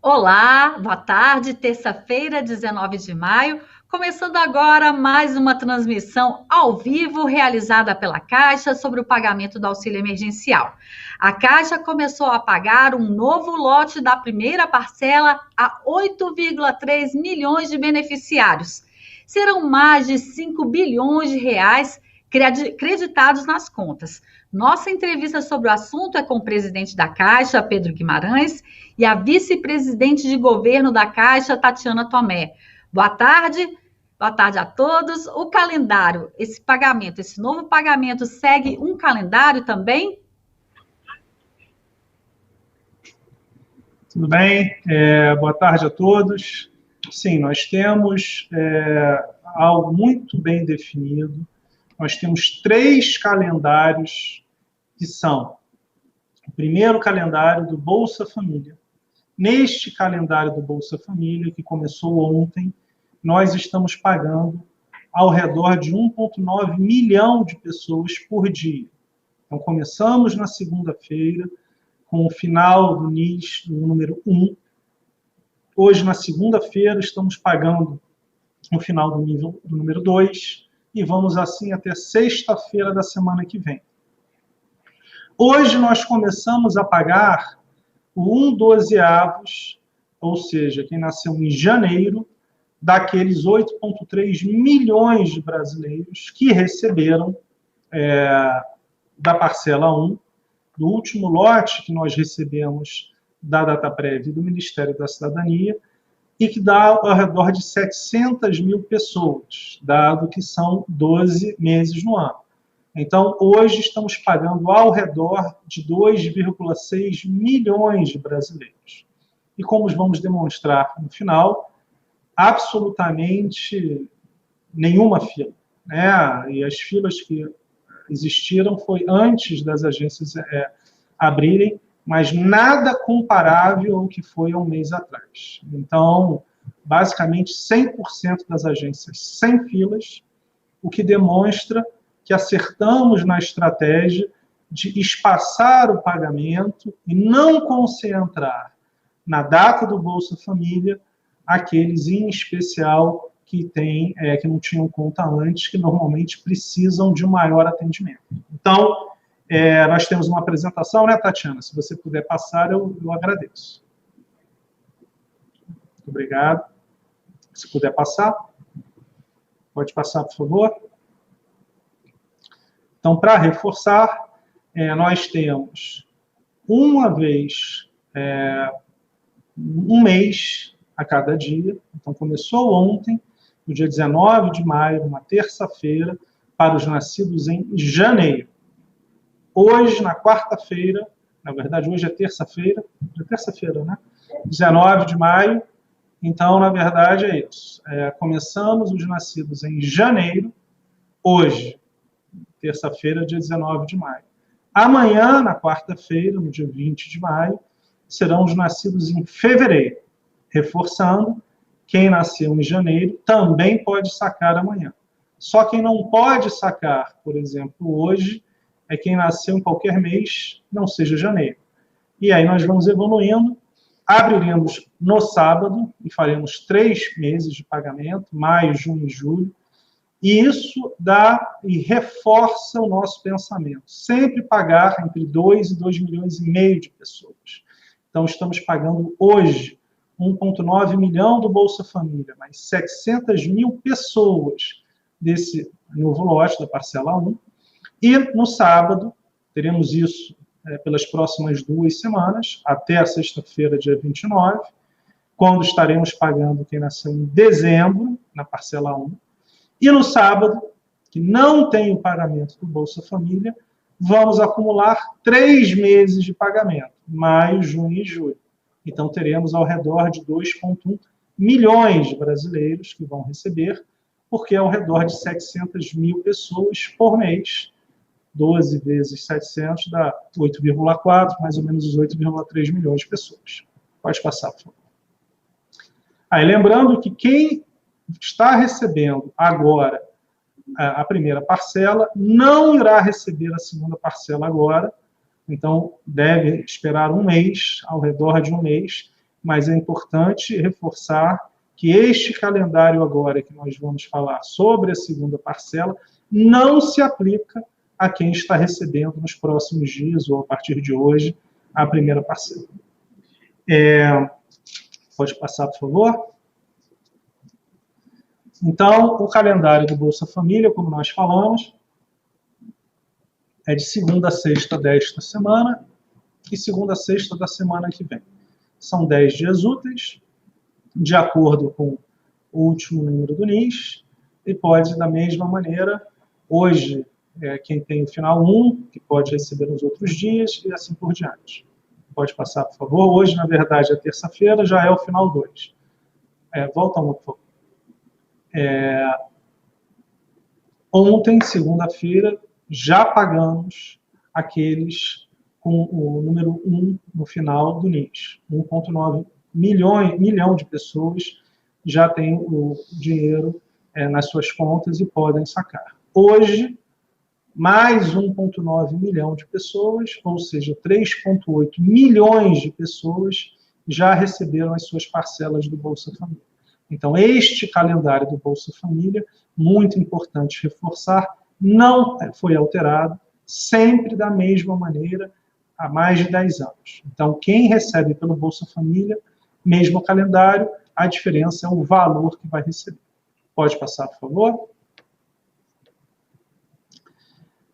Olá, boa tarde, terça-feira, 19 de maio, começando agora mais uma transmissão ao vivo realizada pela Caixa sobre o pagamento do auxílio emergencial. A Caixa começou a pagar um novo lote da primeira parcela a 8,3 milhões de beneficiários. Serão mais de 5 bilhões de reais creditados nas contas. Nossa entrevista sobre o assunto é com o presidente da Caixa, Pedro Guimarães, e a vice-presidente de governo da Caixa, Tatiana Tomé. Boa tarde a todos. O calendário, esse pagamento, esse novo pagamento, segue um calendário também? Tudo bem? Boa tarde a todos. Sim, nós temos algo muito bem definido. Nós temos 3 calendários que são o primeiro calendário do Bolsa Família. Neste calendário do Bolsa Família, que começou ontem, nós estamos pagando ao redor de 1,9 milhão de pessoas por dia. Então, começamos na segunda-feira, com o final do NIS, do número 1. Hoje, na segunda-feira, estamos pagando o final do número 2, e vamos assim até sexta-feira da semana que vem. Hoje nós começamos a pagar o 1/12, ou seja, quem nasceu em janeiro, daqueles 8,3 milhões de brasileiros que receberam da parcela 1, do último lote que nós recebemos da Dataprev do Ministério da Cidadania, e que dá ao redor de 700 mil pessoas, dado que são 12 meses no ano. Então, hoje estamos pagando ao redor de 2,6 milhões de brasileiros. E como vamos demonstrar no final, absolutamente nenhuma fila, né? E as filas que existiram foi antes das agências abrirem, mas nada comparável ao que foi há um mês atrás. Então, basicamente, 100% das agências sem filas, o que demonstra que acertamos na estratégia de espaçar o pagamento e não concentrar na data do Bolsa Família aqueles, em especial, que não tinham conta antes, que normalmente precisam de um maior atendimento. Então, nós temos uma apresentação, né, Tatiana? Se você puder passar, eu agradeço. Muito obrigado. Se puder passar. Pode passar, por favor. Então, para reforçar, nós temos uma vez, um mês a cada dia. Então, começou ontem, no dia 19 de maio, uma terça-feira, para os nascidos em janeiro. Hoje, na quarta-feira, na verdade, hoje é terça-feira, né? 19 de maio. Então, na verdade, é isso. Começamos os nascidos em janeiro, hoje, terça-feira, dia 19 de maio. Amanhã, na quarta-feira, no dia 20 de maio, serão os nascidos em fevereiro. Reforçando, quem nasceu em janeiro também pode sacar amanhã. Só quem não pode sacar, por exemplo, hoje, é quem nasceu em qualquer mês, não seja janeiro. E aí nós vamos evoluindo, abriremos no sábado e faremos 3 meses de pagamento, maio, junho e julho, e isso dá e reforça o nosso pensamento. Sempre pagar entre 2 e 2,5 milhões de pessoas. Então, estamos pagando hoje 1,9 milhão do Bolsa Família, mais 700 mil pessoas desse novo lote da parcela 1. E no sábado, teremos isso pelas próximas 2 semanas, até a sexta-feira, dia 29, quando estaremos pagando quem nasceu em dezembro, na parcela 1. E no sábado, que não tem o pagamento do Bolsa Família, vamos acumular 3 meses de pagamento, maio, junho e julho. Então, teremos ao redor de 2,1 milhões de brasileiros que vão receber, porque é ao redor de 700 mil pessoas por mês. 12 vezes 700 dá 8,4, mais ou menos os 8,3 milhões de pessoas. Pode passar, por favor. Aí, lembrando que quem está recebendo agora a primeira parcela não irá receber a segunda parcela agora, então deve esperar um mês, ao redor de um mês, mas é importante reforçar que este calendário agora que nós vamos falar sobre a segunda parcela não se aplica a quem está recebendo nos próximos dias ou a partir de hoje a primeira parcela. Pode passar, por favor? Então, o calendário do Bolsa Família, como nós falamos, é de segunda a sexta desta semana e segunda a sexta da semana que vem. São 10 dias úteis, de acordo com o último número do NIS, e pode, da mesma maneira, hoje, quem tem o final 1, que pode receber nos outros dias, e assim por diante. Pode passar, por favor. Hoje, na verdade, é terça-feira, já é o final 2. Volta um, por favor. Ontem, segunda-feira, já pagamos aqueles com o número 1 no final do NIS. 1,9 milhão de pessoas já têm o dinheiro nas suas contas e podem sacar. Hoje, mais 1,9 milhão de pessoas, ou seja, 3,8 milhões de pessoas já receberam as suas parcelas do Bolsa Família. Então, este calendário do Bolsa Família, muito importante reforçar, não foi alterado, sempre da mesma maneira, há mais de 10 anos. Então, quem recebe pelo Bolsa Família, mesmo calendário, a diferença é o valor que vai receber. Pode passar, por favor?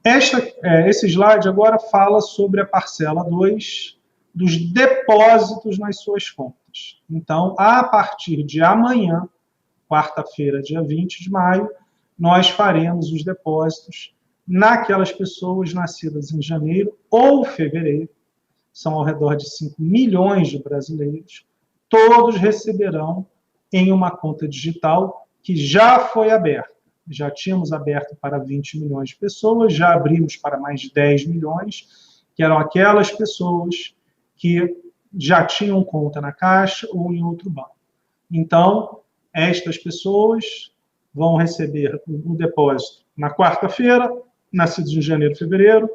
Esse slide agora fala sobre a parcela 2 dos depósitos nas suas contas. Então, a partir de amanhã, quarta-feira, dia 20 de maio, nós faremos os depósitos naquelas pessoas nascidas em janeiro ou fevereiro, são ao redor de 5 milhões de brasileiros, todos receberão em uma conta digital que já foi aberta. Já tínhamos aberto para 20 milhões de pessoas, já abrimos para mais de 10 milhões, que eram aquelas pessoas que já tinham conta na Caixa ou em outro banco. Então, estas pessoas vão receber o depósito na quarta-feira, nascidos em janeiro e fevereiro,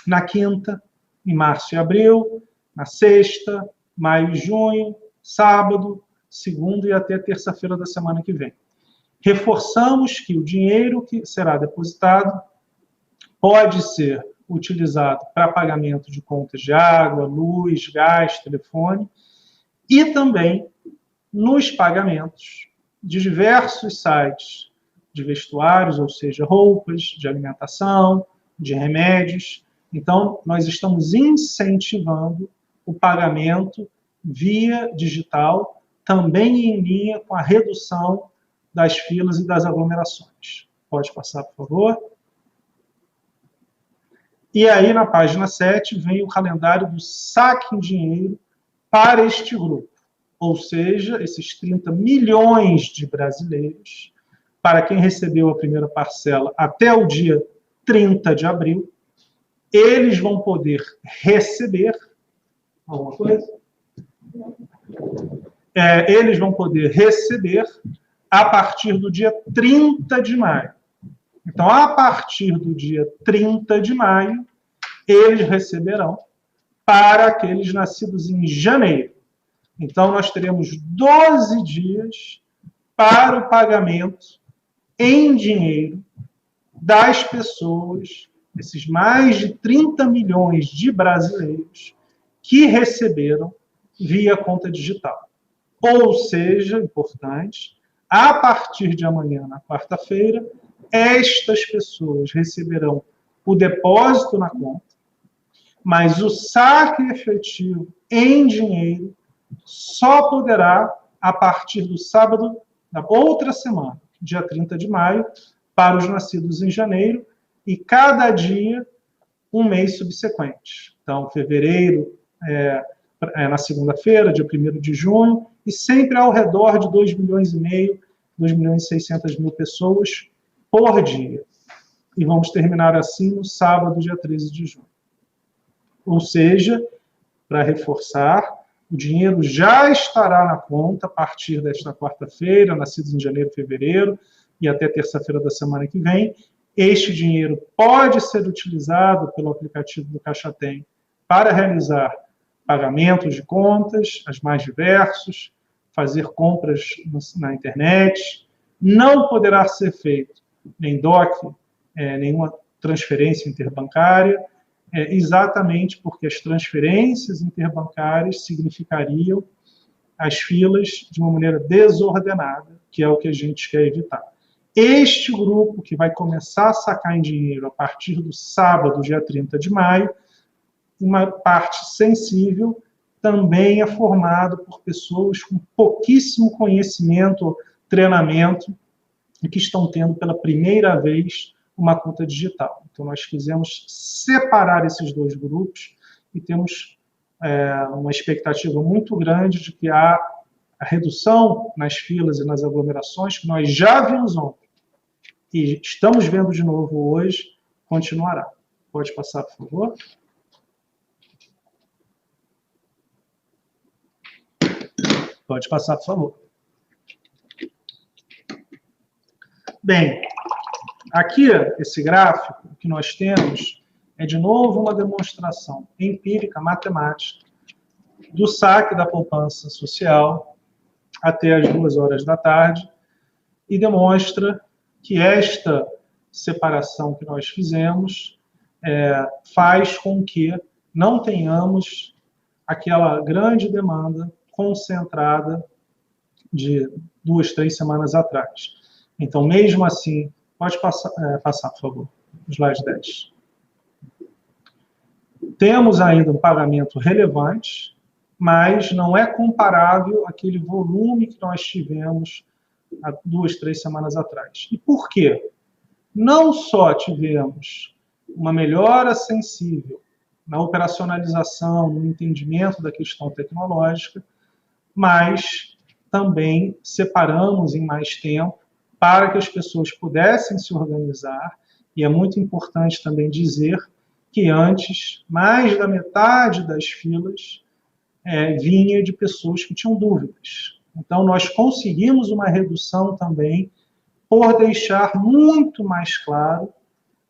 na quinta, em março e abril, na sexta, maio e junho, sábado, segunda e até terça-feira da semana que vem. Reforçamos que o dinheiro que será depositado pode ser utilizado para pagamento de contas de água, luz, gás, telefone e também nos pagamentos de diversos sites de vestuários, ou seja, roupas, de alimentação, de remédios. Então, nós estamos incentivando o pagamento via digital, também em linha com a redução das filas e das aglomerações. Pode passar, por favor. E aí, na página 7, vem o calendário do saque em dinheiro para este grupo. Ou seja, esses 30 milhões de brasileiros, para quem recebeu a primeira parcela até o dia 30 de abril, eles vão poder receber alguma coisa? Eles vão poder receber a partir do dia 30 de maio. Então, a partir do dia 30 de maio, eles receberão para aqueles nascidos em janeiro. Então, nós teremos 12 dias para o pagamento em dinheiro das pessoas, esses mais de 30 milhões de brasileiros que receberam via conta digital. Ou seja, importante, a partir de amanhã, na quarta-feira, estas pessoas receberão o depósito na conta, mas o saque efetivo em dinheiro só poderá a partir do sábado da outra semana, dia 30 de maio, para os nascidos em janeiro, e cada dia um mês subsequente. Então, fevereiro na segunda-feira, dia 1º de junho, e sempre ao redor de 2,5 milhões, 2.600.000 pessoas por dia. E vamos terminar assim no sábado, dia 13 de junho. Ou seja, para reforçar, o dinheiro já estará na conta a partir desta quarta-feira, nascidos em janeiro e fevereiro, e até terça-feira da semana que vem. Este dinheiro pode ser utilizado pelo aplicativo do Caixa Tem para realizar pagamentos de contas, as mais diversos, fazer compras na internet. Não poderá ser feito nem DOC, nenhuma transferência interbancária, exatamente porque as transferências interbancárias significariam as filas de uma maneira desordenada, que é o que a gente quer evitar. Este grupo, que vai começar a sacar em dinheiro a partir do sábado, dia 30 de maio, uma parte sensível, também é formado por pessoas com pouquíssimo conhecimento, treinamento, e que estão tendo pela primeira vez uma conta digital. Então, nós quisemos separar esses dois grupos e temos uma expectativa muito grande de que a redução nas filas e nas aglomerações, que nós já vimos ontem e estamos vendo de novo hoje, continuará. Pode passar, por favor. Pode passar, por favor. Bem, aqui, esse gráfico que nós temos é, de novo, uma demonstração empírica, matemática, do saque da poupança social até as 2 horas da tarde e demonstra que esta separação que nós fizemos faz com que não tenhamos aquela grande demanda concentrada de 2, 3 semanas atrás. Então, mesmo assim, pode passar, por favor, slide 10. Temos ainda um pagamento relevante, mas não é comparável àquele volume que nós tivemos há 2, 3 semanas atrás. E por quê? Não só tivemos uma melhora sensível na operacionalização, no entendimento da questão tecnológica, mas também separamos em mais tempo para que as pessoas pudessem se organizar, e é muito importante também dizer que antes, mais da metade das filas vinha de pessoas que tinham dúvidas. Então, nós conseguimos uma redução também por deixar muito mais claro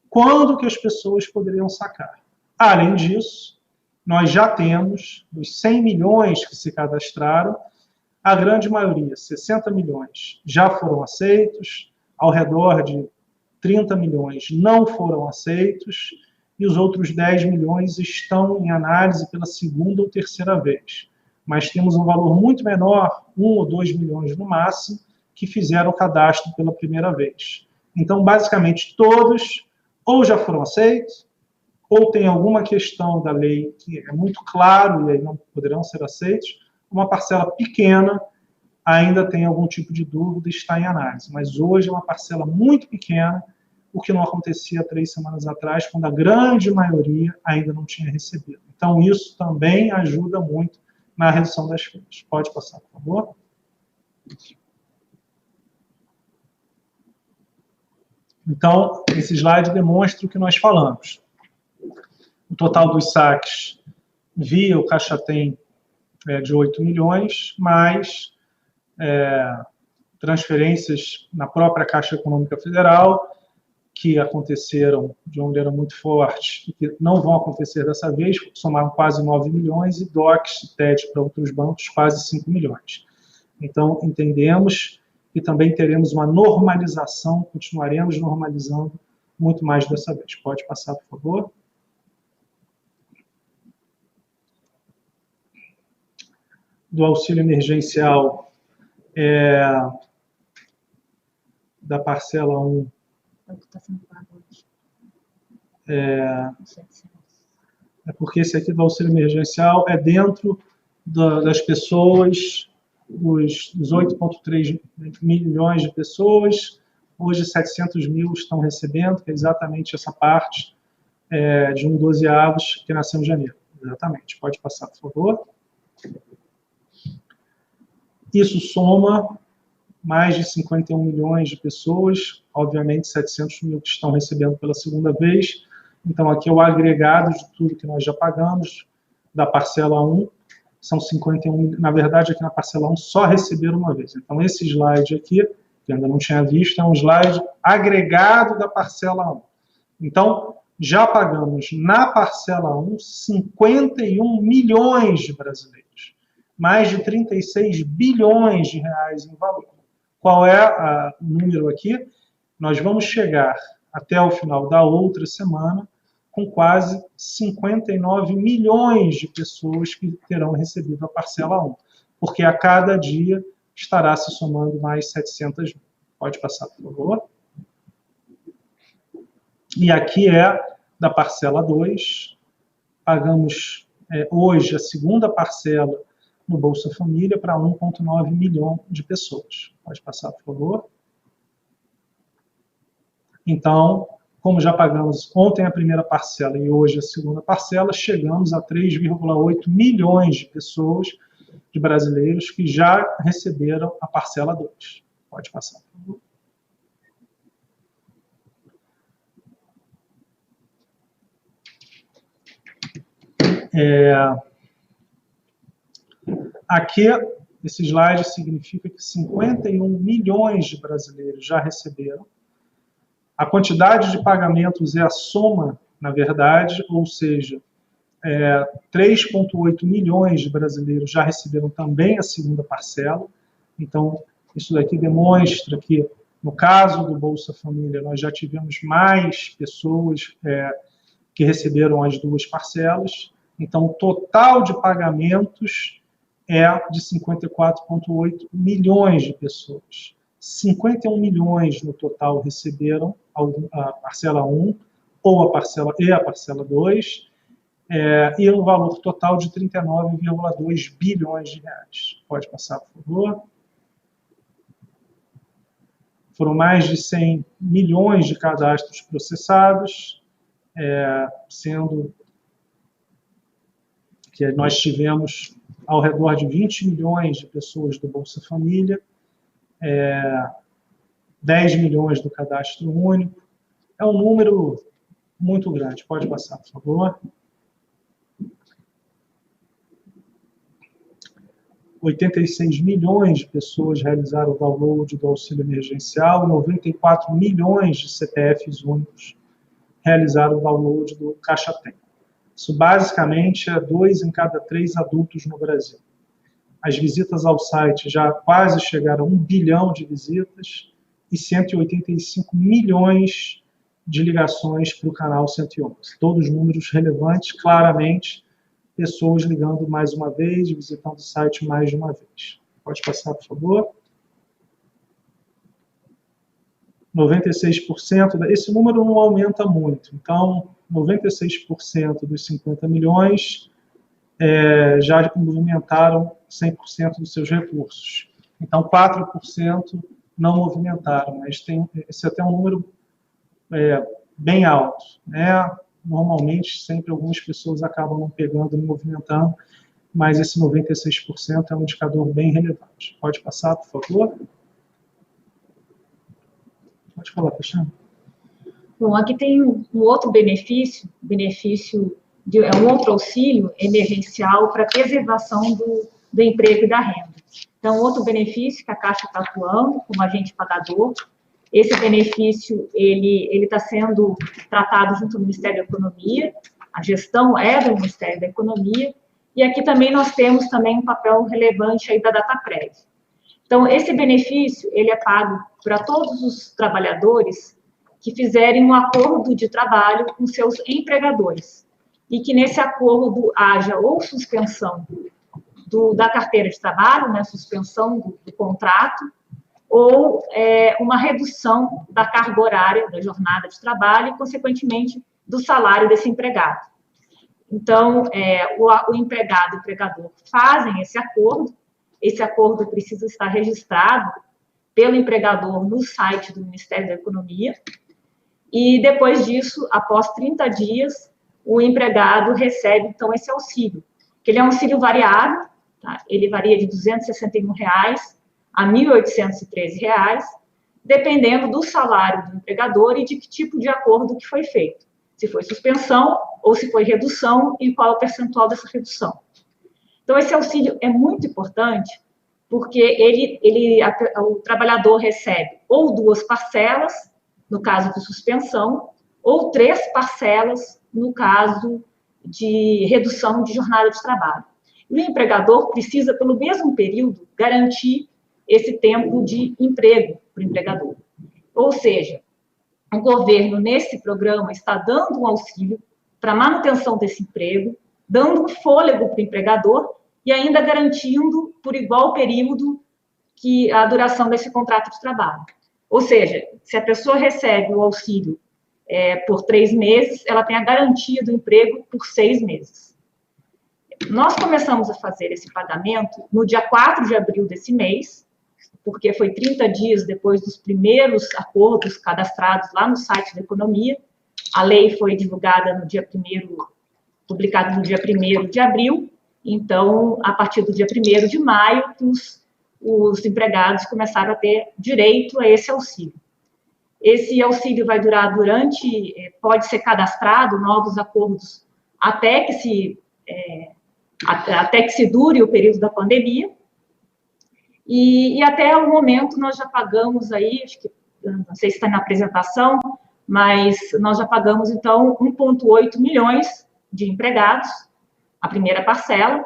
quando que as pessoas poderiam sacar. Além disso, nós já temos, dos 100 milhões que se cadastraram, a grande maioria, 60 milhões, já foram aceitos, ao redor de 30 milhões não foram aceitos, e os outros 10 milhões estão em análise pela segunda ou terceira vez. Mas temos um valor muito menor, 1 ou 2 milhões no máximo, que fizeram o cadastro pela primeira vez. Então, basicamente, todos ou já foram aceitos, ou tem alguma questão da lei que é muito claro e aí não poderão ser aceitos, uma parcela pequena ainda tem algum tipo de dúvida e está em análise. Mas hoje é uma parcela muito pequena, o que não acontecia 3 semanas atrás, quando a grande maioria ainda não tinha recebido. Então, isso também ajuda muito na redução das filas. Pode passar, por favor. Então, esse slide demonstra o que nós falamos. O total dos saques via o Caixa Tem de 8 milhões, mais transferências na própria Caixa Econômica Federal, que aconteceram de uma maneira muito forte e que não vão acontecer dessa vez, somaram quase 9 milhões, e DOCs e TED para outros bancos, quase 5 milhões. Então, entendemos que também teremos uma normalização, continuaremos normalizando muito mais dessa vez. Pode passar, por favor. Do auxílio emergencial da parcela 1, porque esse aqui do auxílio emergencial é dentro das pessoas, dos 8,3 milhões de pessoas, hoje 700 mil estão recebendo, que é exatamente essa parte de 1/12 que nasceu em janeiro. Exatamente. Pode passar, por favor. Isso soma mais de 51 milhões de pessoas, obviamente 700 mil que estão recebendo pela segunda vez. Então, aqui é o agregado de tudo que nós já pagamos, da parcela 1, são 51, na verdade, aqui na parcela 1 só receberam uma vez. Então, esse slide aqui, que ainda não tinha visto, é um slide agregado da parcela 1. Então, já pagamos na parcela 1 51 milhões de brasileiros, mais de 36 bilhões de reais em valor. Qual é o número aqui? Nós vamos chegar até o final da outra semana com quase 59 milhões de pessoas que terão recebido a parcela 1, porque a cada dia estará se somando mais 700 mil. Pode passar, por favor. E aqui é da parcela 2. Pagamos hoje a segunda parcela no Bolsa Família para 1,9 milhão de pessoas. Pode passar, por favor. Então, como já pagamos ontem a primeira parcela e hoje a segunda parcela, chegamos a 3,8 milhões de pessoas, de brasileiros, que já receberam a parcela 2. Pode passar, por favor. Aqui, esse slide significa que 51 milhões de brasileiros já receberam. A quantidade de pagamentos é a soma, na verdade, ou seja, 3,8 milhões de brasileiros já receberam também a segunda parcela. Então, isso daqui demonstra que, no caso do Bolsa Família, nós já tivemos mais pessoas que receberam as duas parcelas. Então, o total de pagamentos é de 54,8 milhões de pessoas. 51 milhões no total receberam a parcela 1 ou a parcela 2, e um valor total de 39,2 bilhões de reais. Pode passar, por favor. Foram mais de 100 milhões de cadastros processados, sendo que nós tivemos ao redor de 20 milhões de pessoas do Bolsa Família, 10 milhões do cadastro único. É um número muito grande. Pode passar, por favor. 86 milhões de pessoas realizaram o download do auxílio emergencial, 94 milhões de CPFs únicos realizaram o download do Caixa Tem. Isso basicamente é 2 em cada 3 adultos no Brasil. As visitas ao site já quase chegaram a 1 bilhão de visitas e 185 milhões de ligações para o canal 111. Todos números relevantes, claramente, pessoas ligando mais uma vez, visitando o site mais de uma vez. Pode passar, por favor. 96%, esse número não aumenta muito, então 96% dos 50 milhões já movimentaram 100% dos seus recursos. Então, 4% não movimentaram, mas esse é até um número bem alto, né? Normalmente, sempre algumas pessoas acabam não pegando, não movimentando, mas esse 96% é um indicador bem relevante. Pode passar, por favor? Pode falar, Cristiano. Bom, aqui tem um outro benefício um outro auxílio emergencial para preservação do emprego e da renda. Então, outro benefício que a Caixa está atuando como agente pagador. Esse benefício, ele está sendo tratado junto ao Ministério da Economia, a gestão é do Ministério da Economia, e aqui também nós temos também um papel relevante aí da Dataprev. Então, esse benefício, ele é pago para todos os trabalhadores que fizerem um acordo de trabalho com seus empregadores, e que nesse acordo haja ou suspensão da carteira de trabalho, né, suspensão do contrato, ou uma redução da carga horária, da jornada de trabalho e, consequentemente, do salário desse empregado. Então, o empregado e o empregador fazem esse acordo precisa estar registrado pelo empregador no site do Ministério da Economia, e depois disso, após 30 dias, o empregado recebe, então, esse auxílio, que ele é um auxílio variável, tá? Ele varia de R$ 261 a R$ 1.813, dependendo do salário do empregador e de que tipo de acordo que foi feito. Se foi suspensão ou se foi redução e qual é o percentual dessa redução. Então, esse auxílio é muito importante porque o trabalhador recebe ou 2 parcelas, no caso de suspensão, ou 3 parcelas no caso de redução de jornada de trabalho. E o empregador precisa, pelo mesmo período, garantir esse tempo de emprego para o empregador. Ou seja, o governo, nesse programa, está dando um auxílio para a manutenção desse emprego, dando um fôlego para o empregador e ainda garantindo, por igual período, que a duração desse contrato de trabalho. Ou seja, se a pessoa recebe o auxílio por 3 meses, ela tem a garantia do emprego por 6 meses. Nós começamos a fazer esse pagamento no dia 4 de abril desse mês, porque foi 30 dias depois dos primeiros acordos cadastrados lá no site da Economia. A lei foi divulgada no dia 1º, publicada no dia 1º de abril, então, a partir do dia 1º de maio, os empregados começaram a ter direito a esse auxílio. Esse auxílio vai durar pode ser cadastrado novos acordos até que se dure o período da pandemia, e até o momento nós já pagamos aí, acho que, não sei se está na apresentação, mas nós já pagamos, então, 1,8 milhões de empregados, a primeira parcela,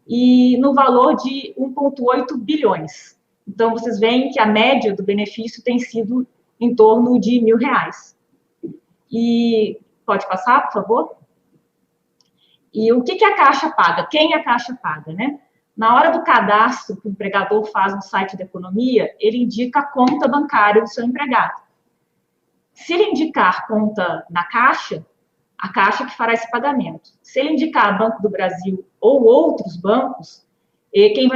e no valor de 1,8 bilhões. Então, vocês veem que a média do benefício tem sido em torno de R$1.000. E pode passar, por favor? E o que a Caixa paga? Quem a Caixa paga, né? Na hora do cadastro que o empregador faz no site da Economia, ele indica a conta bancária do seu empregado. Se ele indicar conta na Caixa, a Caixa que fará esse pagamento. Se ele indicar Banco do Brasil ou outros bancos, quem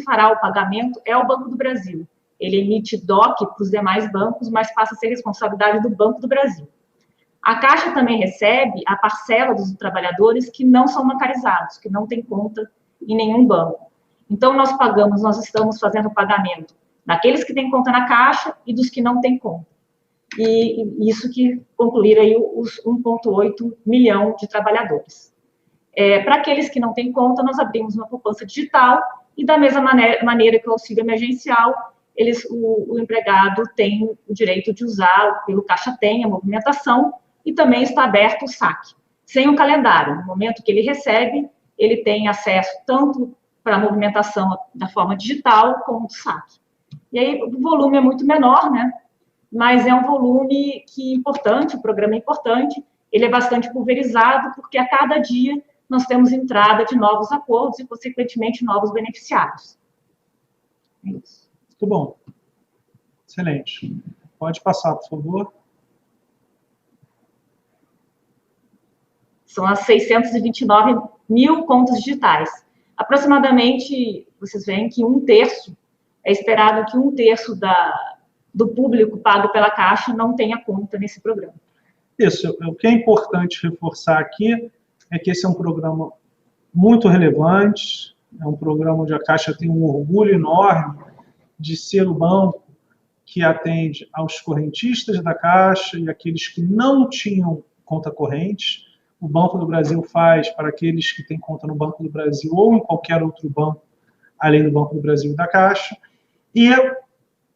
fará o pagamento é o Banco do Brasil. Ele emite DOC para os demais bancos, mas passa a ser responsabilidade do Banco do Brasil. A Caixa também recebe a parcela dos trabalhadores que não são bancarizados, que não têm conta em nenhum banco. Então, nós estamos fazendo o pagamento daqueles que têm conta na Caixa e dos que não têm conta. E isso que concluir aí os 1,8 milhão de trabalhadores. Para aqueles que não têm conta, nós abrimos uma poupança digital e da mesma maneira que o auxílio emergencial, o empregado tem o direito de usar, pelo Caixa Tem, a movimentação, e também está aberto o saque, sem um calendário. No momento que ele recebe, ele tem acesso tanto para a movimentação da forma digital, como do saque. E aí o volume é muito menor, né? Mas é um volume importante, o programa é importante, ele é bastante pulverizado, porque a cada dia nós temos entrada de novos acordos e, consequentemente, novos beneficiários. É isso. Muito bom. Excelente. Pode passar, por favor. São as 629 mil contas digitais. Aproximadamente, vocês veem que é esperado que 1/3 do público pago pela Caixa não tenha conta nesse programa. Isso. O que é importante reforçar aqui é que esse é um programa muito relevante, é um programa onde a Caixa tem um orgulho enorme de ser o banco que atende aos correntistas da Caixa e aqueles que não tinham conta corrente. O Banco do Brasil faz para aqueles que têm conta no Banco do Brasil ou em qualquer outro banco, além do Banco do Brasil e da Caixa. E,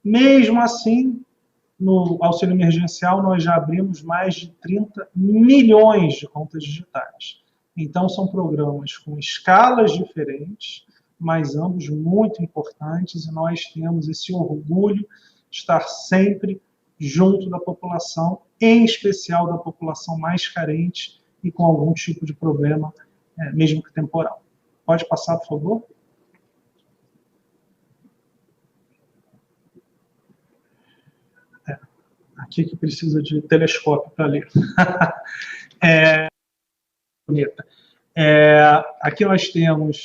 mesmo assim, no auxílio emergencial, nós já abrimos mais de 30 milhões de contas digitais. Então, são programas com escalas diferentes, mas ambos muito importantes, e nós temos esse orgulho de estar sempre junto da população, em especial da população mais carente e com algum tipo de problema, mesmo que temporal. Pode passar, por favor? Aqui que precisa de telescópio para ler. Bonita. Aqui nós temos,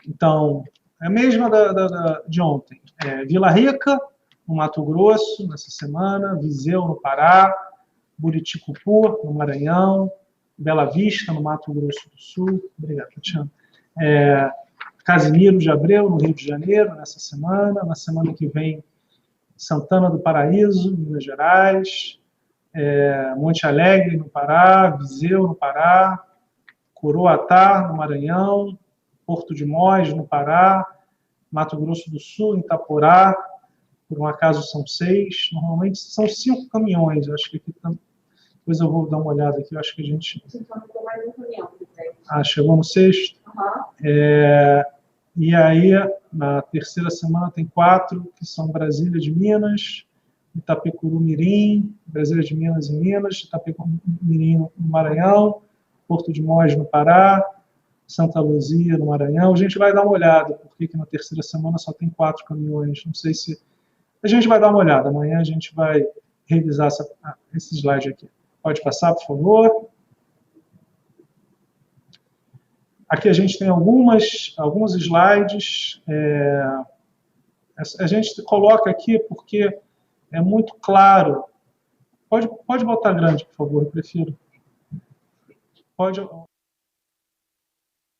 então, a mesma de ontem. Vila Rica, no Mato Grosso, nessa semana, Viseu, no Pará, Buriticupu, no Maranhão, Bela Vista, no Mato Grosso do Sul. Obrigado, Tatiana. Casimiro de Abreu, no Rio de Janeiro, nessa semana. Na semana que vem, Santana do Paraíso, Minas Gerais. Monte Alegre, no Pará. Viseu, no Pará. Coroatá, no Maranhão. Porto de Mós, no Pará. Mato Grosso do Sul, em Itaporá. Por um acaso são 6. Normalmente são 5 caminhões. Eu acho que aqui Depois eu vou dar uma olhada aqui, eu acho que a gente... Ah, chegou no sexto? E aí, na terceira semana, tem 4, que são Brasília de Minas, Itapecuru Mirim, Brasília de Minas e Minas, Itapecuru Mirim no Maranhão, Porto de Mós no Pará, Santa Luzia no Maranhão. A gente vai dar uma olhada, porque que na terceira semana só tem 4 caminhões. Não sei se... A gente vai dar uma olhada, amanhã a gente vai revisar esse slide aqui. Pode passar, por favor. Aqui a gente tem alguns slides. A gente coloca aqui porque é muito claro. Pode botar grande, por favor, eu prefiro. Pode.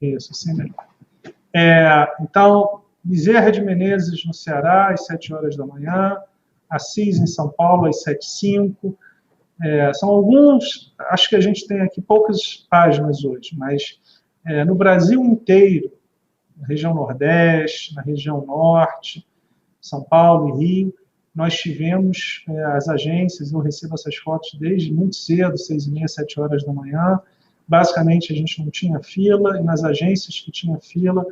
Isso, sim mesmo. Então, Bezerra de Menezes, no Ceará, às 7 horas da manhã. Assis, em São Paulo, às 7h05. São alguns, acho que a gente tem aqui poucas páginas hoje, mas no Brasil inteiro, na região Nordeste, na região Norte, São Paulo e Rio, nós tivemos as agências, eu recebo essas fotos desde muito cedo, 6h30, 7 horas da manhã. Basicamente, a gente não tinha fila, e nas agências que tinha fila,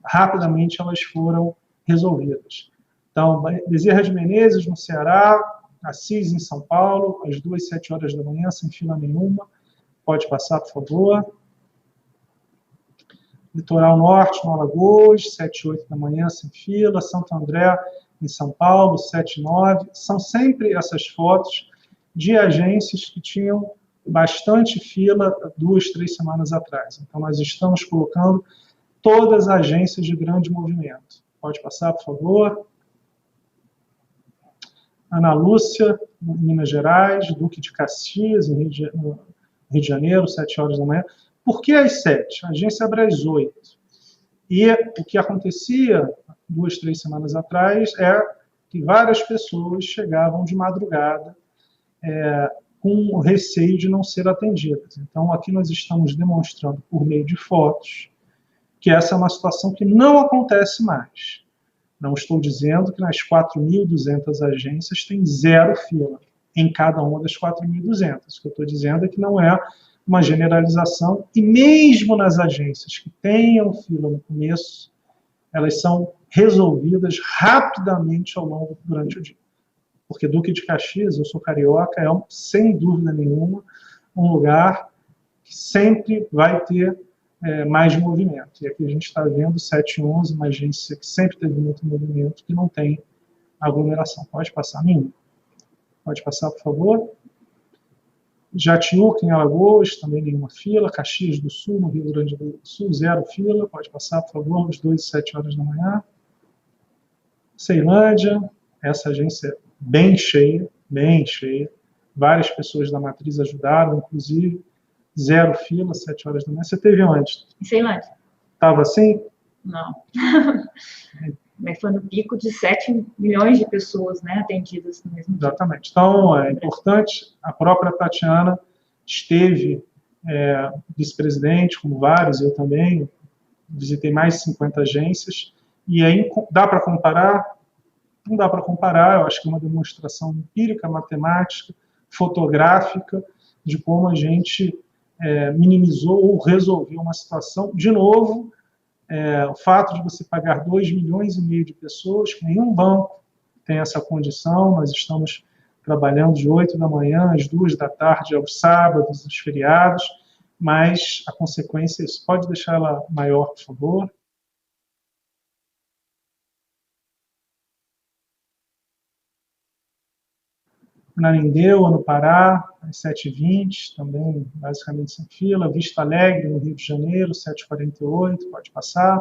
rapidamente elas foram resolvidas. Então, Bezerra de Menezes, no Ceará, Assis, em São Paulo, às 2, 7 horas da manhã, sem fila nenhuma. Pode passar, por favor. Litoral Norte, no Alagoas, 7, 8 da manhã, sem fila. Santo André, em São Paulo, 7, 9. São sempre essas fotos de agências que tinham bastante fila 2, 3 semanas atrás. Então, nós estamos colocando todas as agências de grande movimento. Pode passar, por favor. Ana Lúcia, em Minas Gerais, Duque de Caxias, no Rio de Janeiro, 7 horas da manhã. Por que às 7? A agência abre às 8. E o que acontecia 2, 3 semanas atrás é que várias pessoas chegavam de madrugada com o receio de não ser atendidas. Então, aqui nós estamos demonstrando, por meio de fotos, que essa é uma situação que não acontece mais. Não estou dizendo que nas 4.200 agências tem 0 fila em cada uma das 4.200. O que eu estou dizendo é que não é uma generalização, e mesmo nas agências que tenham fila no começo, elas são resolvidas rapidamente durante o dia. Porque Duque de Caxias, eu sou carioca, sem dúvida nenhuma, um lugar que sempre vai ter mais movimento. E aqui a gente está vendo 711, uma agência que sempre teve muito movimento, que não tem aglomeração. Pode passar nenhum. Pode passar, por favor. Jatiuca, em Alagoas, também nenhuma fila. Caxias do Sul, no Rio Grande do Sul, 0 fila. Pode passar, por favor, às 2, 7 horas da manhã. Ceilândia, essa agência bem cheia, bem cheia. Várias pessoas da matriz ajudaram, inclusive. 0 fila, 7 horas da manhã. Você teve onde? Em Ceilândia. Estava assim? Não. Mas foi no pico de 7 milhões de pessoas, né, atendidas no mesmo dia. Exatamente. Então, é importante, a própria Tatiana esteve vice-presidente, como vários, eu também, visitei mais de 50 agências, e aí dá para comparar? Não dá para comparar, eu acho que é uma demonstração empírica, matemática, fotográfica, de como a gente minimizou ou resolveu uma situação. De novo, o fato de você pagar 2,5 milhões de pessoas, que nenhum banco tem essa condição. Nós estamos trabalhando de 8 da manhã às 2 da tarde, aos sábados, aos feriados, mas a consequência é isso. Pode deixar ela maior, por favor. Ananindeua, no Pará, às 7h20, também basicamente sem fila. Vista Alegre, no Rio de Janeiro, 7h48, pode passar.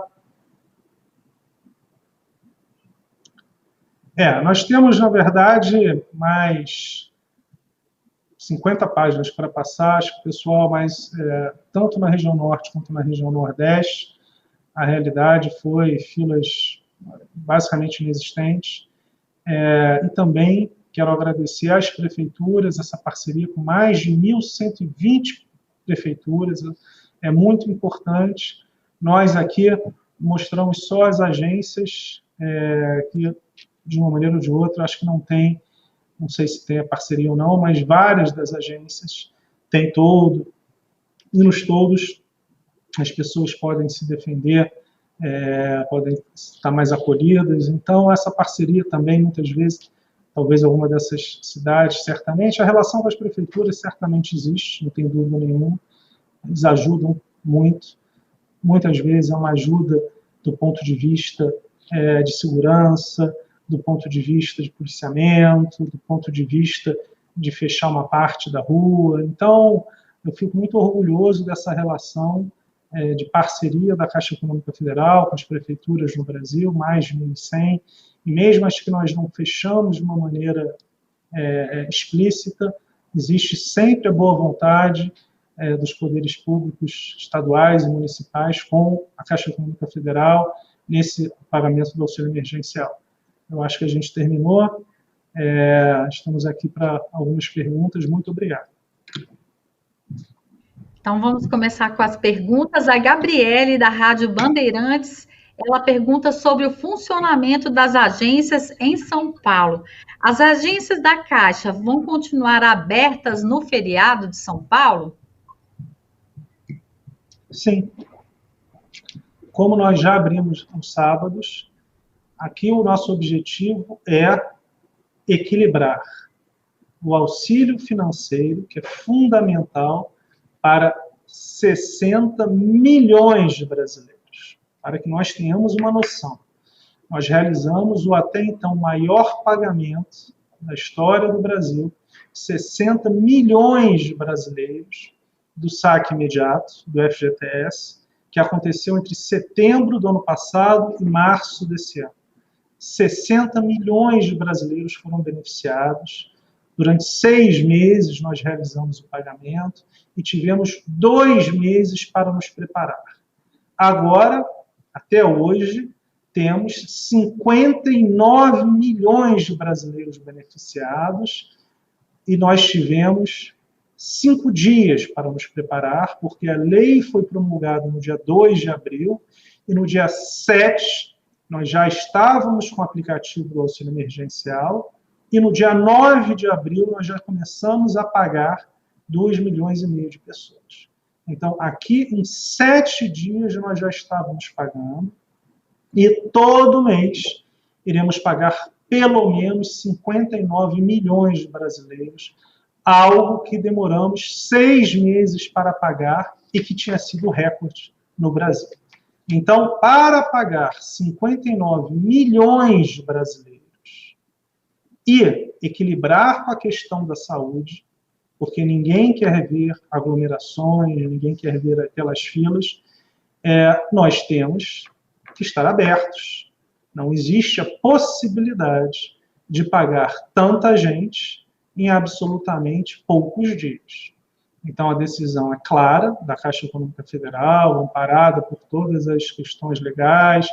Nós temos, na verdade, mais 50 páginas para passar. Acho que o pessoal, tanto na região Norte quanto na região Nordeste, a realidade foi filas basicamente inexistentes. E também quero agradecer às prefeituras, essa parceria com mais de 1.120 prefeituras, é muito importante. Nós aqui mostramos só as agências que, de uma maneira ou de outra, acho que não sei se tem a parceria ou não, mas várias das agências tem toldo, e nos toldos as pessoas podem se defender, podem estar mais acolhidas. Então, essa parceria também, muitas vezes, talvez alguma dessas cidades, certamente, a relação com as prefeituras certamente existe, não tem dúvida nenhuma, eles ajudam muito, muitas vezes é uma ajuda do ponto de vista de segurança, do ponto de vista de policiamento, do ponto de vista de fechar uma parte da rua. Então, eu fico muito orgulhoso dessa relação de parceria da Caixa Econômica Federal com as prefeituras no Brasil, mais de 1.100, e mesmo as que nós não fechamos de uma maneira explícita, existe sempre a boa vontade dos poderes públicos estaduais e municipais com a Caixa Econômica Federal nesse pagamento do auxílio emergencial. Eu acho que a gente terminou. Estamos aqui para algumas perguntas. Muito obrigado. Então, vamos começar com as perguntas. A Gabriele, da Rádio Bandeirantes, ela pergunta sobre o funcionamento das agências em São Paulo. As agências da Caixa vão continuar abertas no feriado de São Paulo? Sim. Como nós já abrimos aos sábados, aqui o nosso objetivo é equilibrar o auxílio financeiro, que é fundamental para 60 milhões de brasileiros. Para que nós tenhamos uma noção, nós realizamos o até então maior pagamento da história do Brasil, 60 milhões de brasileiros, do saque imediato, do FGTS, que aconteceu entre setembro do ano passado e março desse ano. 60 milhões de brasileiros foram beneficiados. Durante 6 meses nós realizamos o pagamento e tivemos 2 meses para nos preparar. Agora, até hoje, temos 59 milhões de brasileiros beneficiados e nós tivemos 5 dias para nos preparar, porque a lei foi promulgada no dia 2 de abril e no dia 7 nós já estávamos com o aplicativo do auxílio emergencial e no dia 9 de abril nós já começamos a pagar 2,5 milhões de pessoas. Então, aqui em 7 dias nós já estávamos pagando e todo mês iremos pagar pelo menos 59 milhões de brasileiros, algo que demoramos 6 meses para pagar e que tinha sido recorde no Brasil. Então, para pagar 59 milhões de brasileiros e equilibrar com a questão da saúde, porque ninguém quer ver aglomerações, ninguém quer ver aquelas filas, nós temos que estar abertos. Não existe a possibilidade de pagar tanta gente em absolutamente poucos dias. Então, a decisão é clara, da Caixa Econômica Federal, amparada por todas as questões legais,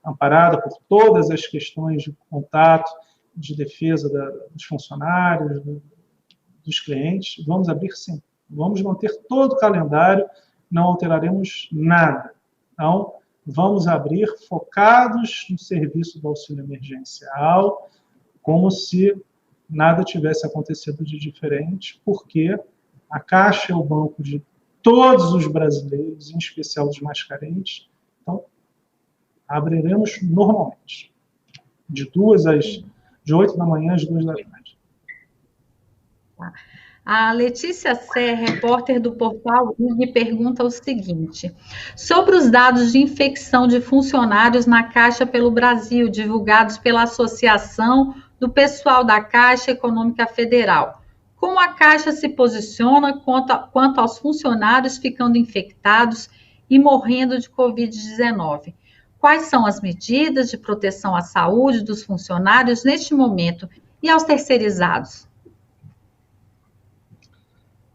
amparada por todas as questões de contato, de defesa dos funcionários, dos clientes. Vamos abrir sim. Vamos manter todo o calendário, não alteraremos nada. Então, vamos abrir focados no serviço do auxílio emergencial, como se nada tivesse acontecido de diferente, porque a Caixa é o banco de todos os brasileiros, em especial dos mais carentes. Então, abriremos normalmente, de 8 da manhã às 2 da tarde. A Letícia Sé, repórter do portal IG, pergunta o seguinte: sobre os dados de infecção de funcionários na Caixa pelo Brasil, divulgados pela Associação do Pessoal da Caixa Econômica Federal, como a Caixa se posiciona quanto aos funcionários ficando infectados e morrendo de Covid-19? Quais são as medidas de proteção à saúde dos funcionários neste momento e aos terceirizados?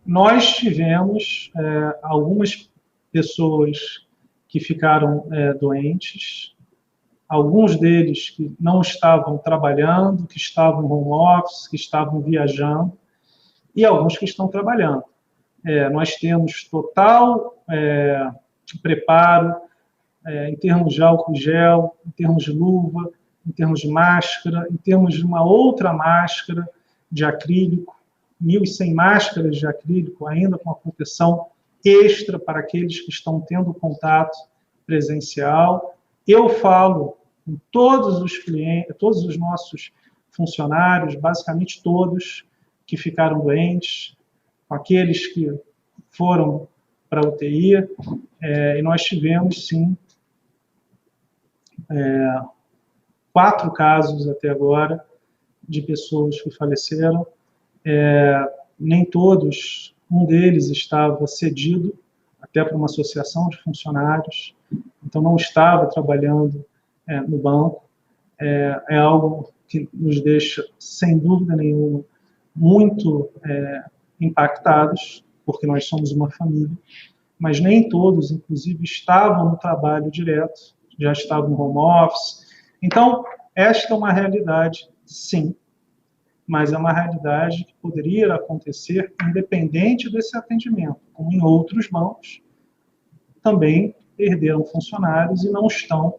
Nós tivemos algumas pessoas que ficaram doentes, alguns deles que não estavam trabalhando, que estavam em home office, que estavam viajando, e alguns que estão trabalhando. Nós temos total preparo em termos de álcool gel, em termos de luva, em termos de máscara, em termos de uma outra máscara de acrílico, 1.100 máscaras de acrílico, ainda com a proteção extra para aqueles que estão tendo contato presencial. Eu falo com todos os clientes, todos os nossos funcionários, basicamente todos que ficaram doentes, com aqueles que foram para a UTI, e nós tivemos, sim, 4 casos até agora de pessoas que faleceram. Nem todos, um deles estava cedido até para uma associação de funcionários, então não estava trabalhando no banco. É algo que nos deixa, sem dúvida nenhuma, muito impactados, porque nós somos uma família, mas nem todos, inclusive, estavam no trabalho direto, já estavam no home office. Então, esta é uma realidade, sim, mas é uma realidade que poderia acontecer independente desse atendimento, como em outros bancos, também perderam funcionários e não estão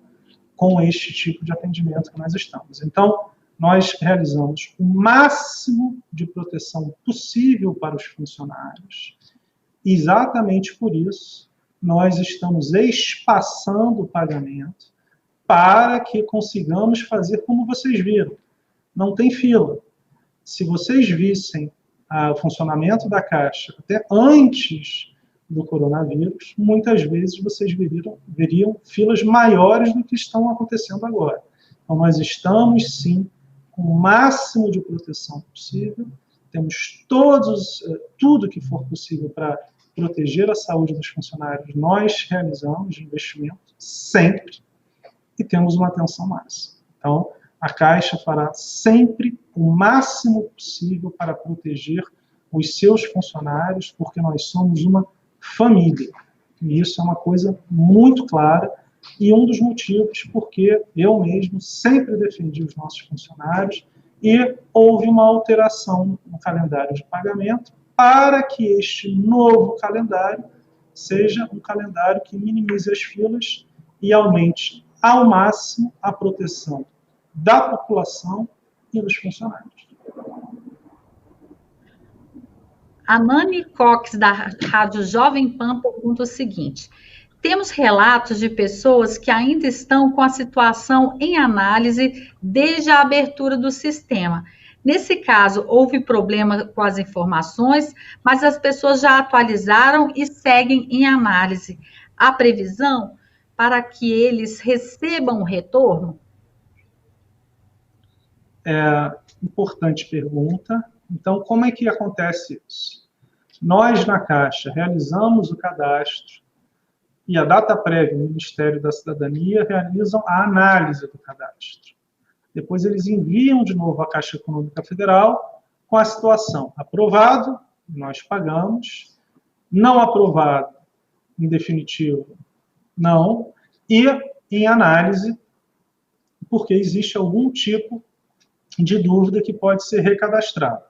com este tipo de atendimento que nós estamos. Então, nós realizamos o máximo de proteção possível para os funcionários. E exatamente por isso, nós estamos espaçando o pagamento para que consigamos fazer como vocês viram. Não tem fila. Se vocês vissem o funcionamento da Caixa até antes do coronavírus, muitas vezes vocês veriam filas maiores do que estão acontecendo agora. Então, nós estamos, sim, com o máximo de proteção possível, temos tudo que for possível para proteger a saúde dos funcionários, nós realizamos de investimento sempre, e temos uma atenção máxima. Então, a Caixa fará sempre o máximo possível para proteger os seus funcionários, porque nós somos uma família. E isso é uma coisa muito clara, e um dos motivos porque eu mesmo sempre defendi os nossos funcionários, e houve uma alteração no calendário de pagamento para que este novo calendário seja um calendário que minimize as filas e aumente ao máximo a proteção da população e dos funcionários. A Nani Cox, da Rádio Jovem Pan, pergunta o seguinte: temos relatos de pessoas que ainda estão com a situação em análise desde a abertura do sistema. Nesse caso, houve problema com as informações, mas as pessoas já atualizaram e seguem em análise. Há previsão para que eles recebam o retorno? Importante pergunta. Então, como é que acontece isso? Nós, na Caixa, realizamos o cadastro e a DataPrev, o Ministério da Cidadania, realizam a análise do cadastro. Depois eles enviam de novo à Caixa Econômica Federal com a situação: aprovado, nós pagamos; não aprovado, em definitivo, não; e em análise, porque existe algum tipo de dúvida que pode ser recadastrado.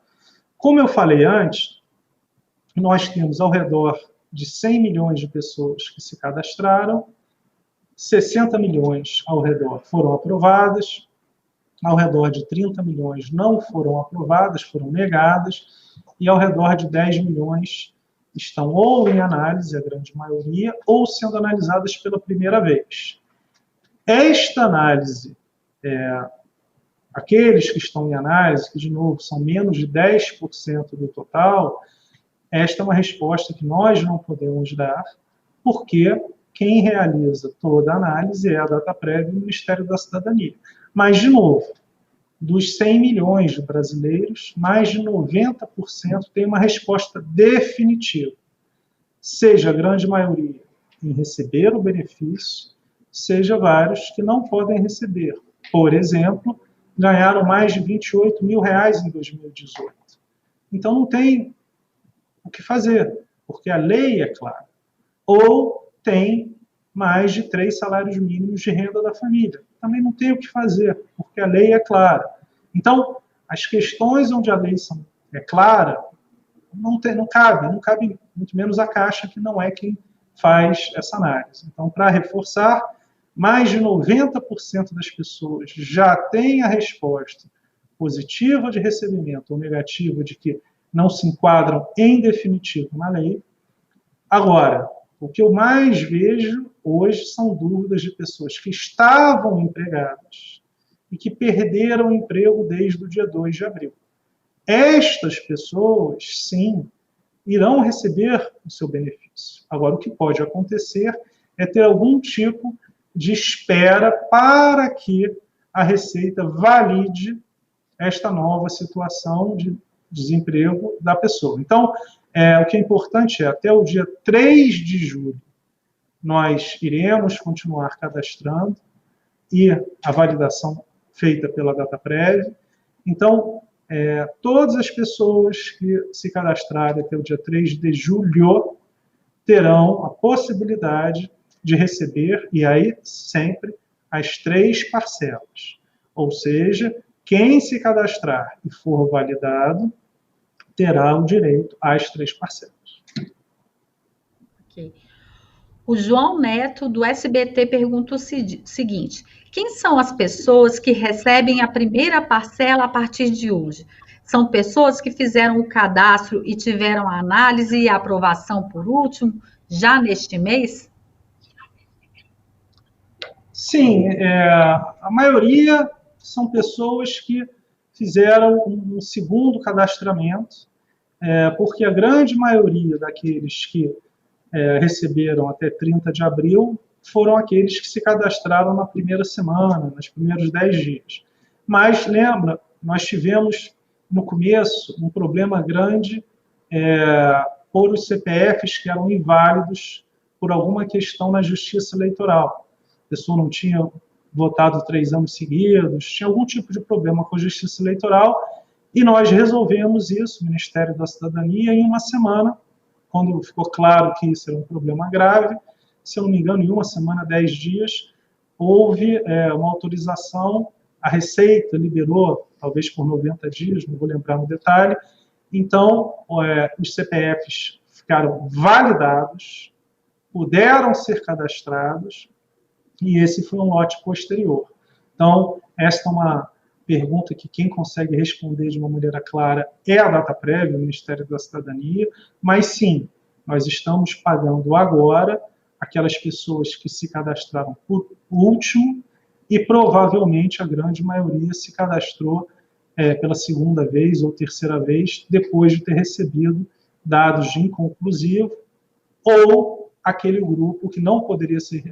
Como eu falei antes, nós temos ao redor de 100 milhões de pessoas que se cadastraram, 60 milhões ao redor foram aprovadas, ao redor de 30 milhões não foram aprovadas, foram negadas, e ao redor de 10 milhões estão ou em análise, a grande maioria, ou sendo analisadas pela primeira vez. Esta análise, aqueles que estão em análise, que de novo são menos de 10% do total, esta é uma resposta que nós não podemos dar, porque quem realiza toda a análise é a DataPrev e o Ministério da Cidadania. Mas, de novo, dos 100 milhões de brasileiros, mais de 90% tem uma resposta definitiva, seja a grande maioria em receber o benefício, seja vários que não podem receber. Por exemplo, ganharam mais de R$28 mil em 2018. Então, não tem o que fazer, porque a lei é clara. Ou tem mais de 3 salários mínimos de renda da família. Também não tem o que fazer, porque a lei é clara. Então, as questões onde a lei é clara, não cabe muito menos a Caixa, que não é quem faz essa análise. Então, para reforçar, mais de 90% das pessoas já têm a resposta positiva de recebimento ou negativa de que não se enquadram em definitivo na lei. Agora, o que eu mais vejo hoje são dúvidas de pessoas que estavam empregadas e que perderam o emprego desde o dia 2 de abril. Estas pessoas, sim, irão receber o seu benefício. Agora, o que pode acontecer é ter algum tipo de espera para que a Receita valide esta nova situação de desemprego da pessoa. Então, o que é importante é, até o dia 3 de julho, nós iremos continuar cadastrando e a validação feita pela DataPrev. Então, todas as pessoas que se cadastrarem até o dia 3 de julho terão a possibilidade de receber, e aí sempre, as 3 parcelas. Ou seja, quem se cadastrar e for validado terá o direito às 3 parcelas. Ok. O João Neto, do SBT, pergunta o seguinte: quem são as pessoas que recebem a primeira parcela a partir de hoje? São pessoas que fizeram o cadastro e tiveram a análise e a aprovação por último, já neste mês? Sim, a maioria são pessoas que fizeram um segundo cadastramento, porque a grande maioria daqueles que receberam até 30 de abril foram aqueles que se cadastraram na primeira semana, nos primeiros 10 dias. Mas, lembra, nós tivemos no começo um problema grande por os CPFs que eram inválidos por alguma questão na Justiça Eleitoral. A pessoa não tinha votado 3 anos seguidos, tinha algum tipo de problema com a Justiça Eleitoral, e nós resolvemos isso, o Ministério da Cidadania, em uma semana, quando ficou claro que isso era um problema grave. Se eu não me engano, em uma semana, 10 dias, houve uma autorização, a Receita liberou, talvez por 90 dias, não vou lembrar no detalhe. Então, os CPFs ficaram validados, puderam ser cadastrados, e esse foi um lote posterior. Então, esta é uma pergunta que quem consegue responder de uma maneira clara é a DataPrev, o Ministério da Cidadania, mas sim, nós estamos pagando agora aquelas pessoas que se cadastraram por último e provavelmente a grande maioria se cadastrou pela segunda vez ou terceira vez depois de ter recebido dados de inconclusivo, ou aquele grupo que não poderia se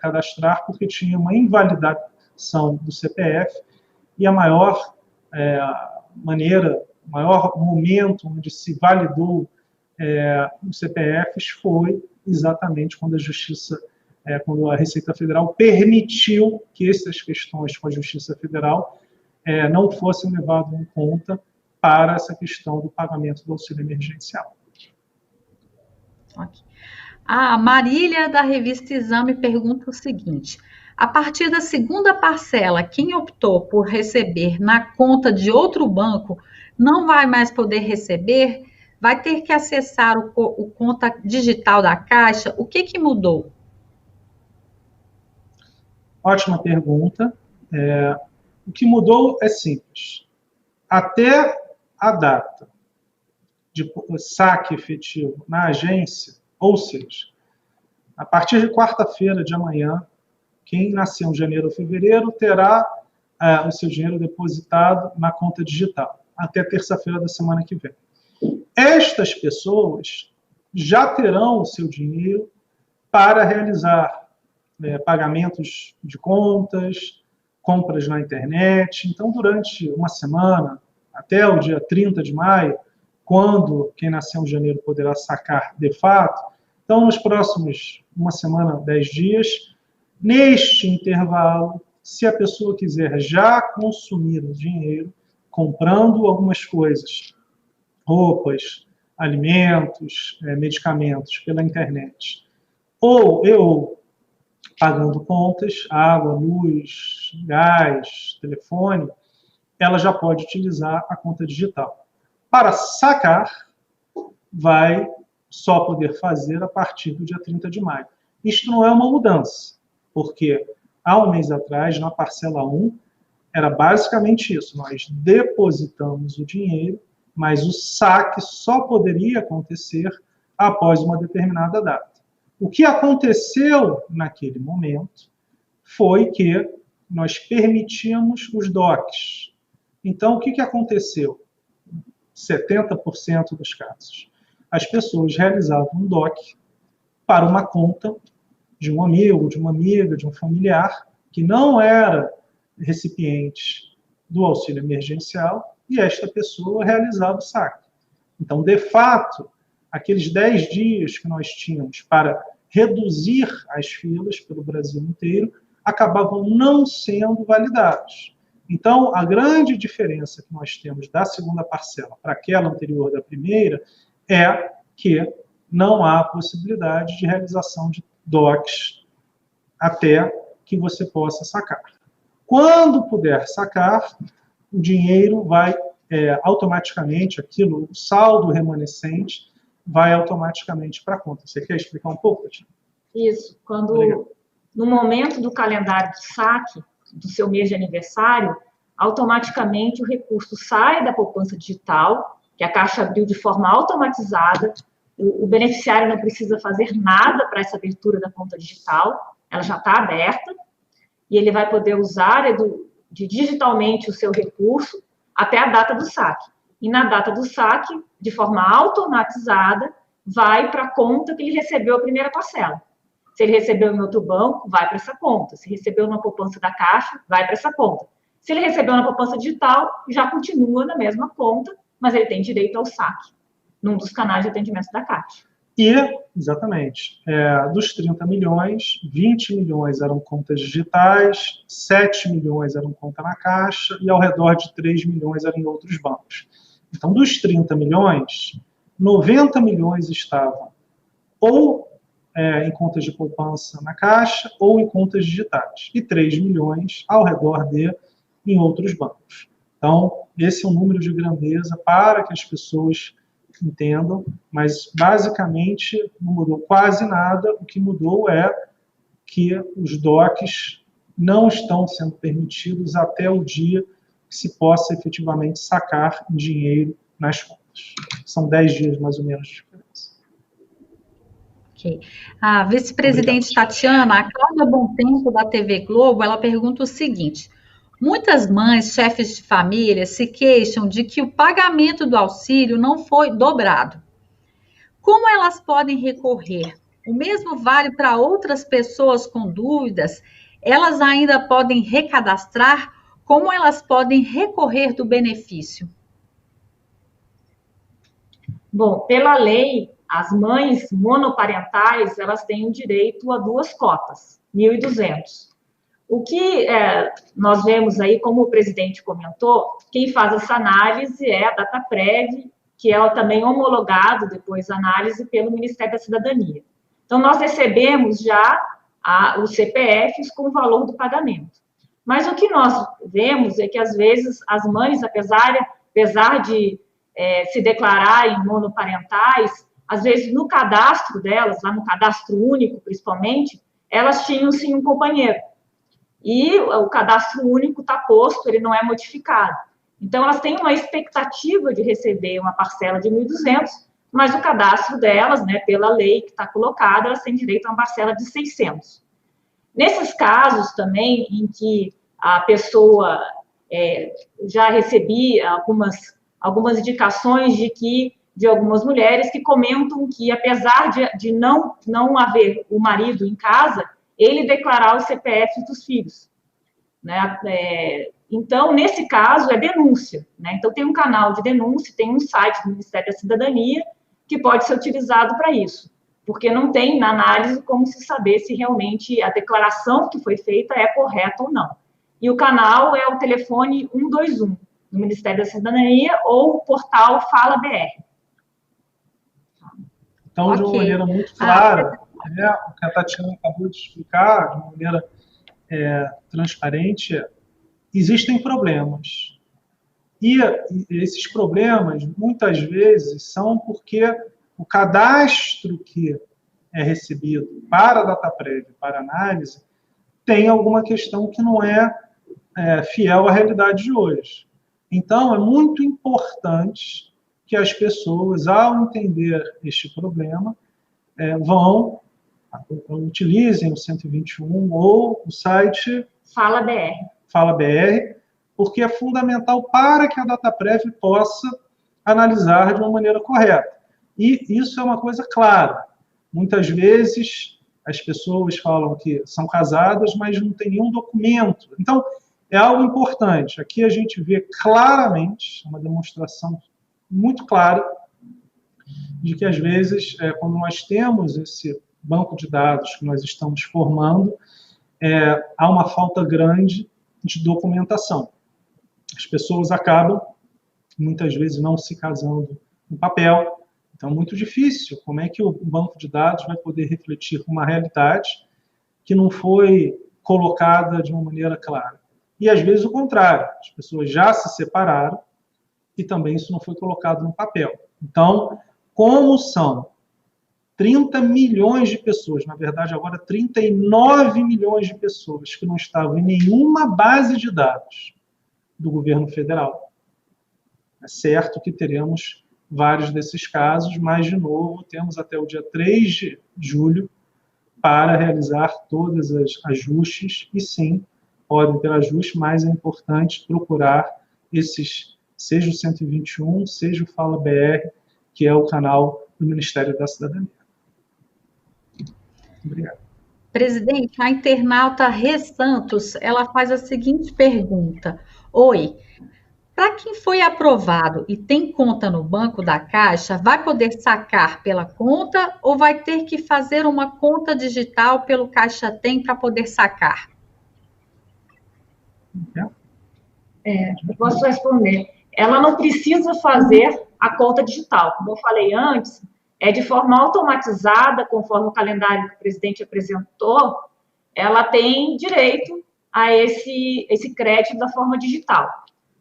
cadastrar porque tinha uma invalidação do CPF, e a maior o maior momento onde se validou os CPFs foi exatamente quando a Justiça, quando a Receita Federal permitiu que essas questões com a Justiça Federal não fossem levadas em conta para essa questão do pagamento do auxílio emergencial. Okay. A Marília, da revista Exame, pergunta o seguinte: a partir da segunda parcela, quem optou por receber na conta de outro banco não vai mais poder receber? Vai ter que acessar o conta digital da Caixa? O que mudou? Ótima pergunta. O que mudou é simples. Até a data de saque efetivo na agência, ou seja, a partir de quarta-feira de amanhã, quem nasceu em janeiro ou fevereiro terá o seu dinheiro depositado na conta digital, até terça-feira da semana que vem. Estas pessoas já terão o seu dinheiro para realizar pagamentos de contas, compras na internet. Então, durante uma semana, até o dia 30 de maio, quando quem nasceu em janeiro poderá sacar de fato, então, nos próximos uma semana, 10 dias, neste intervalo, se a pessoa quiser já consumir o dinheiro, comprando algumas coisas, roupas, alimentos, medicamentos pela internet, ou pagando contas, água, luz, gás, telefone, ela já pode utilizar a conta digital. Para sacar, vai só poder fazer a partir do dia 30 de maio. Isto não é uma mudança, porque há um mês atrás, na parcela 1, era basicamente isso. Nós depositamos o dinheiro mas o saque só poderia acontecer após uma determinada data. O que aconteceu naquele momento foi que nós permitimos os DOCs. Então, o que aconteceu? 70% dos casos. As pessoas realizavam um DOC para uma conta de um amigo, de uma amiga, de um familiar, que não era recipiente do auxílio emergencial, e esta pessoa realizava o saque. Então, de fato, aqueles 10 dias que nós tínhamos para reduzir as filas pelo Brasil inteiro, acabavam não sendo validados. Então, a grande diferença que nós temos da segunda parcela para aquela anterior da primeira é que não há possibilidade de realização de DOCs até que você possa sacar. Quando puder sacar, o dinheiro vai automaticamente, o saldo remanescente vai automaticamente para a conta. Você quer explicar um pouco, Tatiana? Isso. Quando, no momento do calendário de saque do seu mês de aniversário, automaticamente o recurso sai da poupança digital, que a Caixa abriu de forma automatizada. O beneficiário não precisa fazer nada para essa abertura da conta digital, ela já está aberta, e ele vai poder usar digitalmente o seu recurso até a data do saque. E na data do saque, de forma automatizada, vai para a conta que ele recebeu a primeira parcela. Se ele recebeu em outro banco, vai para essa conta. Se recebeu na poupança da Caixa, vai para essa conta. Se ele recebeu na poupança digital, já continua na mesma conta, mas ele tem direito ao saque, num dos canais de atendimento da Caixa. E, exatamente, dos 30 milhões, 20 milhões eram contas digitais, 7 milhões eram conta na Caixa e ao redor de 3 milhões eram em outros bancos. Então, dos 30 milhões, 90 milhões estavam ou em contas de poupança na Caixa ou em contas digitais, e 3 milhões ao redor em outros bancos. Então, esse é um número de grandeza para que as pessoas entendam, mas basicamente não mudou quase nada. O que mudou é que os DOCs não estão sendo permitidos até o dia que se possa efetivamente sacar dinheiro nas contas. São 10 dias mais ou menos de diferença. Ok. A vice-presidente Tatiana, a Cláudia Bontempo, da TV Globo, ela pergunta o seguinte: muitas mães, chefes de família, se queixam de que o pagamento do auxílio não foi dobrado. Como elas podem recorrer? O mesmo vale para outras pessoas com dúvidas? Elas ainda podem recadastrar? Como elas podem recorrer do benefício? Bom, pela lei, as mães monoparentais, elas têm o direito a 2 cotas, 1.200. O que nós vemos aí, como o presidente comentou, quem faz essa análise é a Dataprev, que é também homologado, depois análise, pelo Ministério da Cidadania. Então, nós recebemos já os CPFs com o valor do pagamento. Mas o que nós vemos é que, às vezes, as mães, apesar de se declararem monoparentais, às vezes, no cadastro delas, lá no cadastro único, principalmente, elas tinham, sim, um companheiro. E o cadastro único está posto, ele não é modificado. Então, elas têm uma expectativa de receber uma parcela de 1.200, mas o cadastro delas, né, pela lei que está colocada, elas têm direito a uma parcela de 600. Nesses casos também, em que a pessoa já recebia algumas indicações de algumas mulheres que comentam que, apesar de não haver o marido em casa, ele declarar os CPFs dos filhos, né? Então, nesse caso, é denúncia, né? Então, tem um canal de denúncia, tem um site do Ministério da Cidadania que pode ser utilizado para isso, porque não tem, na análise, como se saber se realmente a declaração que foi feita é correta ou não. E o canal é o telefone 121, do Ministério da Cidadania, ou o portal Fala BR. Então, de uma maneira muito clara, o que a Tatiana acabou de explicar, de uma maneira transparente, existem problemas. E esses problemas, muitas vezes, são porque o cadastro que é recebido para a Dataprev, para análise, tem alguma questão que não é fiel à realidade de hoje. Então, é muito importante que as pessoas, ao entender este problema, utilizem o 121 ou o site Fala BR. Fala BR, porque é fundamental para que a Dataprev possa analisar de uma maneira correta. E isso é uma coisa clara. Muitas vezes as pessoas falam que são casadas, mas não tem nenhum documento. Então, é algo importante. Aqui a gente vê claramente, uma demonstração muito clara, de que, às vezes, quando nós temos esse banco de dados que nós estamos formando, há uma falta grande de documentação. As pessoas acabam, muitas vezes, não se casando no papel. Então, é muito difícil. Como é que o banco de dados vai poder refletir uma realidade que não foi colocada de uma maneira clara? E, às vezes, o contrário. As pessoas já se separaram e também isso não foi colocado no papel. Então, como são 30 milhões de pessoas, na verdade, agora 39 milhões de pessoas que não estavam em nenhuma base de dados do governo federal, é certo que teremos vários desses casos, mas, de novo, temos até o dia 3 de julho para realizar todos os ajustes, e sim, podem ter ajuste, mas é importante procurar esses, seja o 121, seja o Fala BR, que é o canal do Ministério da Cidadania. Obrigado. Presidente, a internauta Rê Santos, ela faz a seguinte pergunta. Oi, para quem foi aprovado e tem conta no Banco da Caixa, vai poder sacar pela conta ou vai ter que fazer uma conta digital pelo Caixa Tem para poder sacar? Eu posso responder. Ela não precisa fazer a conta digital. Como eu falei antes, é de forma automatizada, conforme o calendário que o presidente apresentou, ela tem direito a esse crédito da forma digital.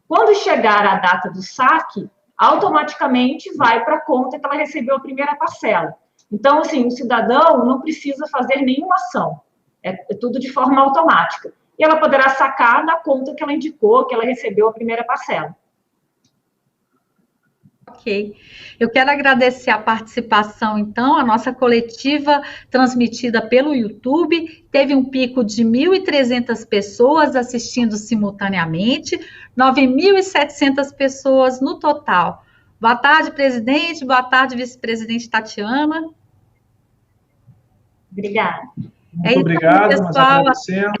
Quando chegar a data do saque, automaticamente vai para a conta que ela recebeu a primeira parcela. Então, assim, o cidadão não precisa fazer nenhuma ação. É tudo de forma automática. E ela poderá sacar na conta que ela indicou, que ela recebeu a primeira parcela. Ok. Eu quero agradecer a participação, então, a nossa coletiva transmitida pelo YouTube, teve um pico de 1.300 pessoas assistindo simultaneamente, 9.700 pessoas no total. Boa tarde, presidente, boa tarde, vice-presidente Tatiana. Obrigada. Muito obrigado, pessoal. Nós agradecemos.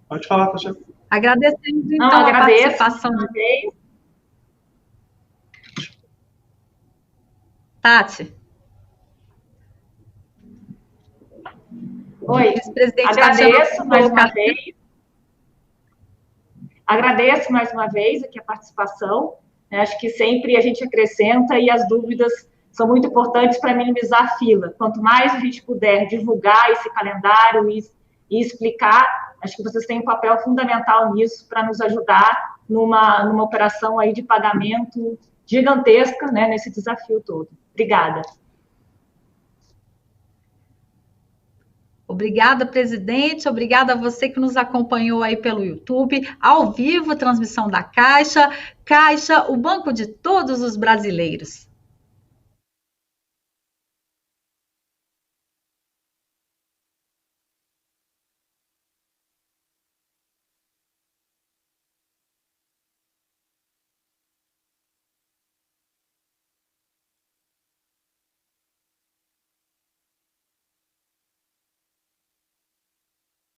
Pode falar, Tatiana. Agradecemos, então, a participação de vocês. Tati. Oi, agradeço mais uma vez. Agradeço mais uma vez aqui a participação. Acho que sempre a gente acrescenta e as dúvidas são muito importantes para minimizar a fila. Quanto mais a gente puder divulgar esse calendário e explicar, acho que vocês têm um papel fundamental nisso para nos ajudar numa operação aí de pagamento gigantesca, né, nesse desafio todo. Obrigada. Obrigada, presidente. Obrigada a você que nos acompanhou aí pelo YouTube, ao vivo, transmissão da Caixa. Caixa, o banco de todos os brasileiros.